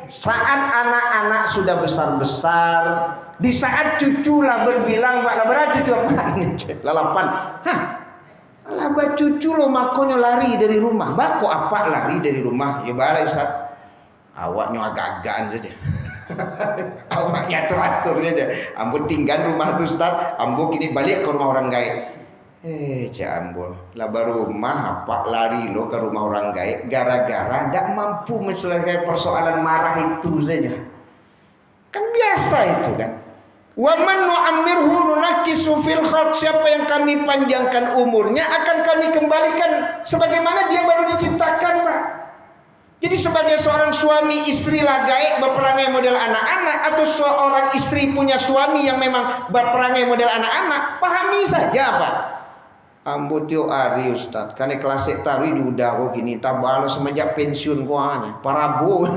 saat anak-anak sudah besar-besar, di saat cuculah berbilang, Pak labara cucu apa ini? Lalapan. Hah? Laba cucu lo makonyo lari dari rumah. Bako apa lari dari rumah? Ya balai Ustaz. Awaknya agak-agakan saja. Awaknya teratur saja. Ambo tinggal rumah tu Ustaz. Ambo kini balik ke rumah orang gaib. Cak Ambo, laba rumah apa lari lo ke rumah orang gaib gara-gara tidak mampu menyelesaikan persoalan marah itu saja. Kan biasa itu kan. Wa man nu'ammirhu nunakkisu fil khalq, siapa yang kami panjangkan umurnya akan kami kembalikan sebagaimana dia baru diciptakan, Pak. Jadi sebagai seorang suami, istri lah gaib berperangai model anak-anak, atau seorang istri punya suami yang memang berperangai model anak-anak, pahami saja, Pak. Ambo tio ari Ustaz, kan kelas taruh di udah kok gini tabalo semenjak pensiun ko hanya parabo.